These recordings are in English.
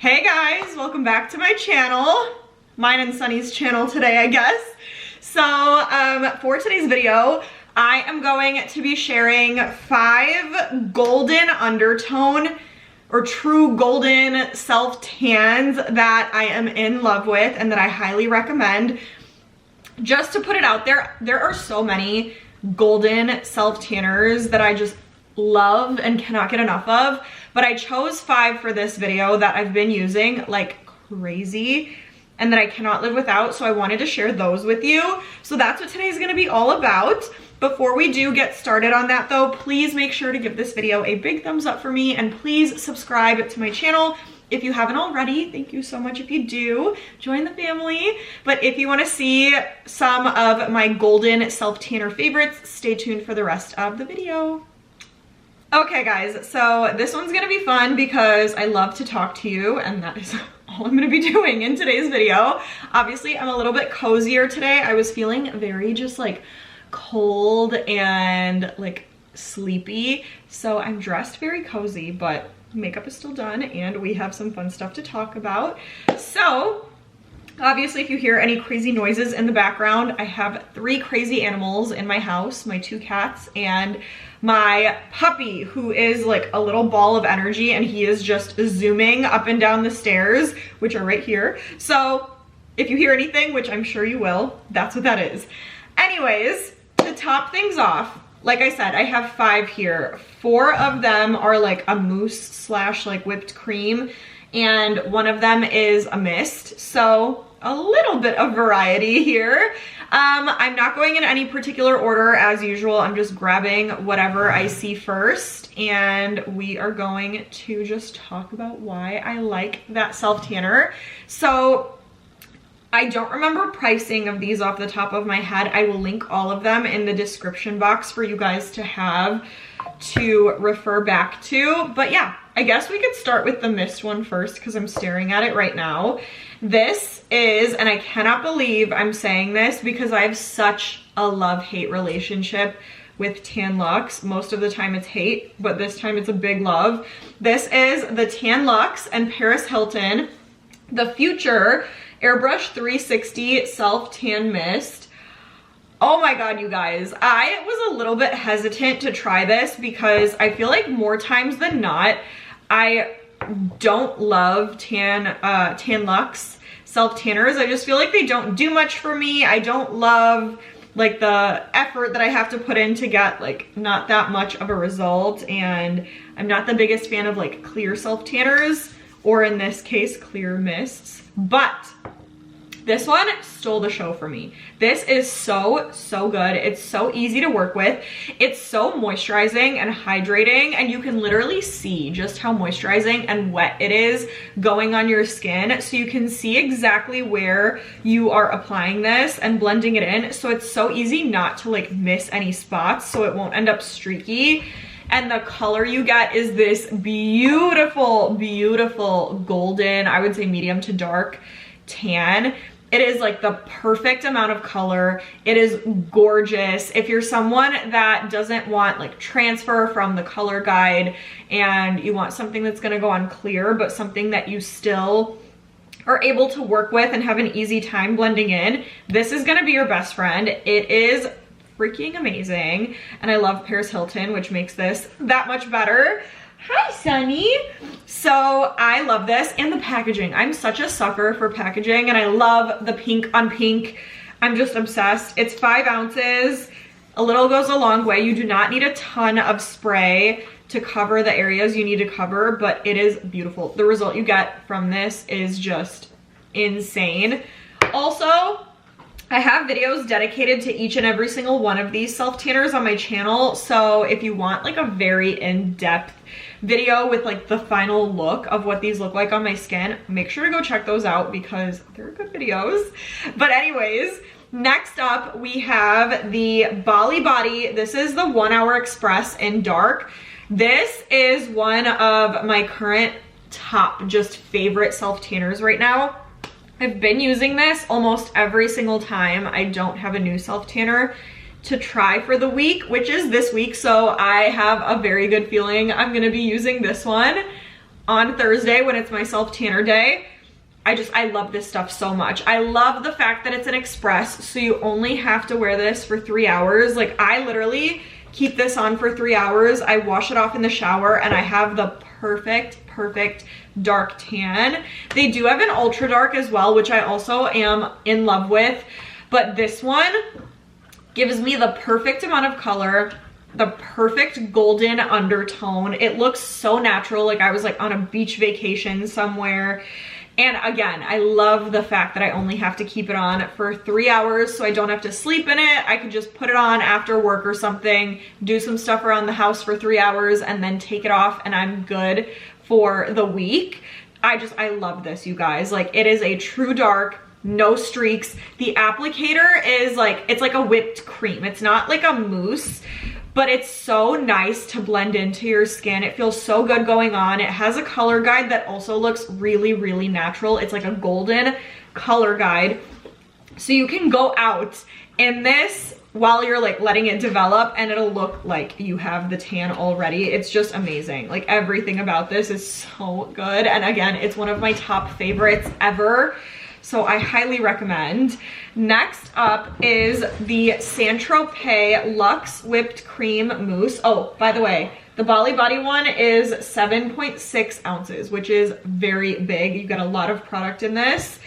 Hey guys, welcome back to my channel. Mine and Sunny's channel today, I guess. So for today's video, I am going to be sharing 5 golden undertone or true golden self tans that I am in love with and that I highly recommend. Just to put it out there, there are so many golden self tanners that I just love and cannot get enough of, but I chose 5 for this video that I've been using like crazy and that I cannot live without, so I wanted to share those with you. So that's what today's gonna be all about. Before we do get started on that though, please make sure to give this video a big thumbs up for me and please subscribe to my channel if you haven't already. Thank you so much if you do. Join the family. But if you want to see some of my golden self tanner favorites, stay tuned for the rest of the video. Okay guys, so this one's gonna be fun because I love to talk to you and that is all I'm gonna be doing in today's video. Obviously, I'm a little bit cozier today. I was feeling very just like cold and like sleepy, so I'm dressed very cozy, but makeup is still done and we have some fun stuff to talk about. So obviously, if you hear any crazy noises in the background, I have 3 crazy animals in my house, my 2 cats and my puppy, who is like a little ball of energy and he is just zooming up and down the stairs, which are right here. So if you hear anything, which I'm sure you will, that's what that is. Anyways, to top things off, like I said, I have 5 here. 4 of them are like a mousse slash like whipped cream and one of them is a mist. So a little bit of variety here. I'm not going in any particular order as usual. I'm just grabbing whatever I see first and we are going to just talk about why I like that self tanner. So I don't remember pricing of these off the top of my head. I will link all of them in the description box for you guys to have to refer back to. But yeah, I guess we could start with the mist one first because I'm staring at it right now. This is, and I cannot believe I'm saying this because I have such a love-hate relationship with Tan Luxe. Most of the time it's hate, but this time it's a big love. This is the Tan Luxe and Paris Hilton, the Future AIRBRUSH 360 Self Tan Mist. Oh my god, you guys. I was a little bit hesitant to try this because I feel like more times than not, I don't love Tan Luxe self tanners. I just feel like they don't do much for me. I don't love like the effort that I have to put in to get like not that much of a result, and I'm not the biggest fan of like clear self tanners, or in this case clear mists, but this one stole the show for me. This is so good. It's so easy to work with. It's so moisturizing and hydrating, and you can literally see just how moisturizing and wet it is going on your skin. So you can see exactly where you are applying this and blending it in. So it's so easy not to like miss any spots, so it won't end up streaky. And the color you get is this beautiful, beautiful golden, I would say medium to dark tan. It is like the perfect amount of color. It is gorgeous. If you're someone that doesn't want like transfer from the color guide and you want something that's gonna go on clear, but something that you still are able to work with and have an easy time blending in, this is gonna be your best friend. It is freaking amazing. And I love Paris Hilton, which makes this that much better. Hi, Sunny. So I love this and the packaging. I'm such a sucker for packaging and I love the pink on pink. I'm just obsessed. It's 5 ounces. A little goes a long way. You do not need a ton of spray to cover the areas you need to cover, but it is beautiful. The result you get from this is just insane. Also, I have videos dedicated to each and every single one of these self tanners on my channel. So if you want like a very in-depth video with like the final look of what these look like on my skin, make sure to go check those out because they're good videos. But anyways, next up we have the BALI Body. This is the 1 Hour Express in dark. This is one of my current top just favorite self tanners right now. I've been using this almost every single time I don't have a new self tanner to try for the week, which is this week, so I have a very good feeling I'm gonna be using this one on Thursday when it's my self-tanner day. I love this stuff so much. I love the fact that it's an express, so you only have to wear this for 3 hours. Like, I literally keep this on for 3 hours. I wash it off in the shower and I have the perfect dark tan. They do have an ultra dark as well, which I also am in love with, but this one gives me the perfect amount of color, the perfect golden undertone. It looks so natural, like I was like on a beach vacation somewhere. And again, I love the fact that I only have to keep it on for 3 hours, so I don't have to sleep in it. I could just put it on after work or something, do some stuff around the house for 3 hours, and then take it off, and I'm good for the week. I love this, you guys. Like, it is a true dark, no streaks. The applicator is like, it's like a whipped cream. It's not like a mousse, but it's so nice to blend into your skin. It feels so good going on. It has a color guide that also looks really natural. It's like a golden color guide. So you can go out in this while you're like letting it develop, and it'll look like you have the tan already. It's just amazing. Like, everything about this is so good. And again, it's one of my top favorites ever. So I highly recommend. Next up is the ST.TROPEZ Luxe Whipped Cream Mousse. Oh, by the way, the Bali Body one is 7.6 ounces, which is very big. You get a lot of product in this.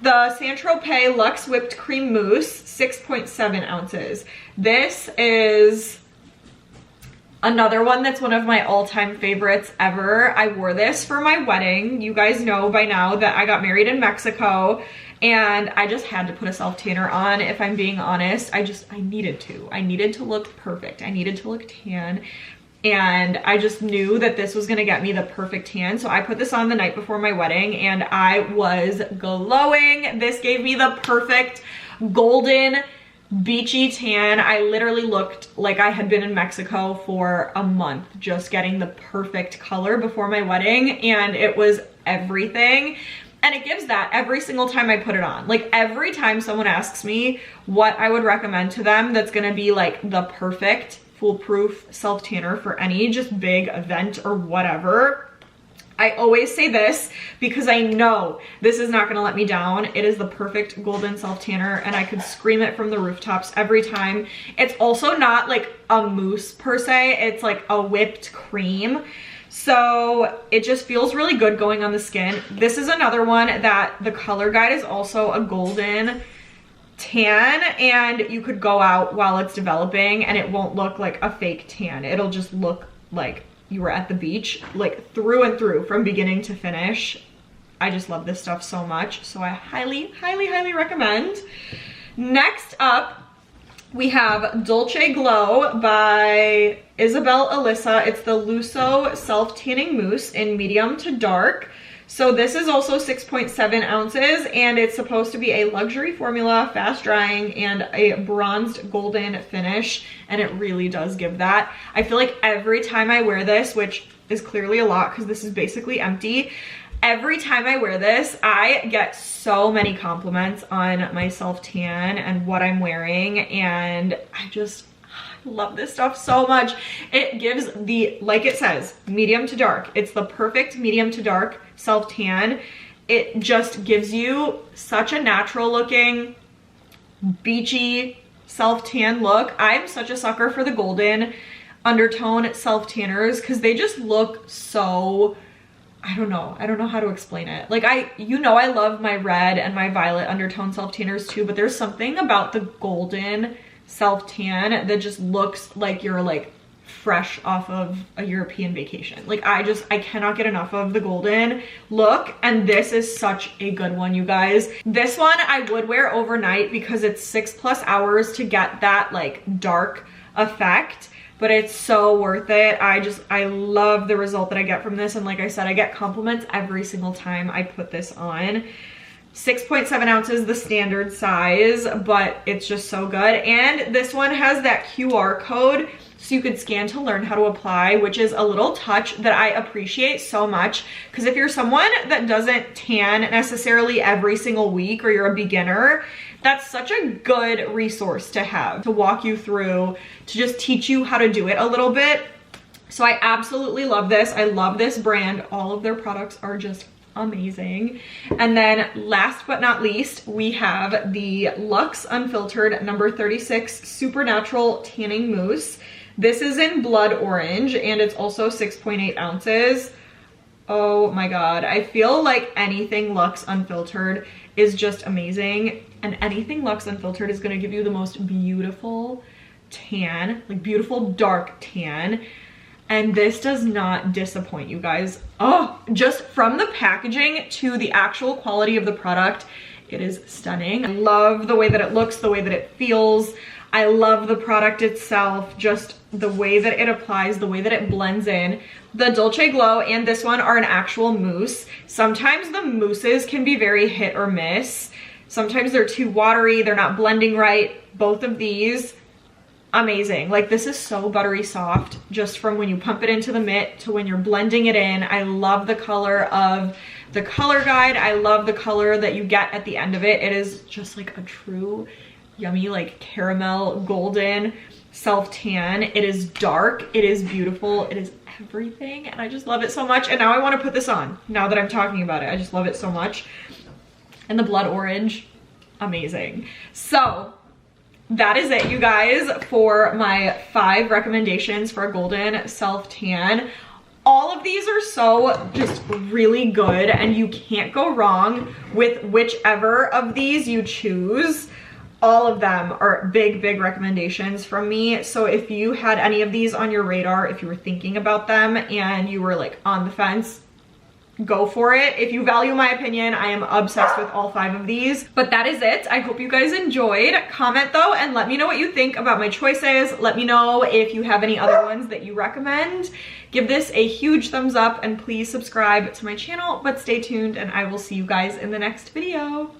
The ST.TROPEZ Luxe Whipped Cream Mousse, 6.7 ounces. This is another one that's one of my all-time favorites ever. I wore this for my wedding. You guys know by now that I got married in Mexico, and I just had to put a self-tanner on, if I'm being honest. I needed to. I needed to look perfect. I needed to look tan, and I just knew that this was gonna get me the perfect tan. So I put this on the night before my wedding, and I was glowing. This gave me the perfect golden beachy tan. I literally looked like I had been in Mexico for a month just getting the perfect color before my wedding, and it was everything. And it gives that every single time I put it on. Like, every time someone asks me what I would recommend to them that's gonna be like the perfect foolproof self-tanner for any just big event or whatever, I always say this because I know this is not gonna let me down. It is the perfect golden self-tanner, and I could scream it from the rooftops every time. It's also not like a mousse per se, it's like a whipped cream. So it just feels really good going on the skin. This is another one that the color guide is also a golden tan, and you could go out while it's developing and it won't look like a fake tan. It'll just look like you were at the beach, like through and through from beginning to finish. I just love this stuff so much, so I highly recommend. Next up, we have Dolce Glow by Isabel Alyssa. It's the LUSSO Self Tanning Mousse in medium to dark. So this is also 6.7 ounces, and it's supposed to be a luxury formula, fast drying, and a bronzed golden finish, and it really does give that. I feel like every time I wear this, which is clearly a lot because this is basically empty, every time I wear this, I get so many compliments on my self-tan and what I'm wearing, and I just love this stuff so much. It gives the, like it says, medium to dark. It's the perfect medium to dark self-tan. It just gives you such a natural looking, beachy self-tan look. I'm such a sucker for the golden undertone self-tanners because they just look so, I don't know how to explain it. Like, I love my red and my violet undertone self-tanners too, but there's something about the golden self-tan that just looks like you're like fresh off of a European vacation. Like, I cannot get enough of the golden look, and this is such a good one, you guys. This one I would wear overnight because it's 6+ hours to get that like dark effect, but it's so worth it. I love the result that I get from this, and like I said, I get compliments every single time I put this on. 6.7 ounces, the standard size, but it's just so good. And this one has that QR code so you could scan to learn how to apply, which is a little touch that I appreciate so much, because if you're someone that doesn't tan necessarily every single week, or you're a beginner, that's such a good resource to have, to walk you through, to just teach you how to do it a little bit. So I absolutely love this. I love this brand. All of their products are just amazing. And then last but not least, we have the LUXE Unfiltered number 36 Supernatural Tanning Mousse. This is in blood orange and it's also 6.8 ounces. Oh my God. I feel like anything LUXE Unfiltered is just amazing. And anything LUXE Unfiltered is gonna give you the most beautiful tan, like beautiful dark tan. And this does not disappoint, you guys. Oh, just from the packaging to the actual quality of the product, it is stunning. I love the way that it looks, the way that it feels. I love the product itself, just the way that it applies, the way that it blends in. The Dolce Glow and this one are an actual mousse. Sometimes the mousses can be very hit or miss. Sometimes they're too watery, they're not blending right. Both of these, amazing. Like this is so buttery soft just from when you pump it into the mitt to when you're blending it in. I love the color of the color guide. I love the color that you get at the end of it. It is just like a true yummy like caramel golden self tan. It is dark, it is beautiful, it is everything, and I just love it so much. And now I want to put this on now that I'm talking about it. I just love it so much. And the blood orange, amazing. So that is it, you guys, for my 5 recommendations for a golden self tan. All of these are so just really good and you can't go wrong with whichever of these you choose. All of them are big recommendations from me. So if you had any of these on your radar, if you were thinking about them and you were like on the fence, go for it. If you value my opinion, I am obsessed with all 5 of these. But that is it. I hope you guys enjoyed. Comment though and let me know what you think about my choices. Let me know if you have any other ones that you recommend. Give this a huge thumbs up and please subscribe to my channel, but stay tuned and I will see you guys in the next video.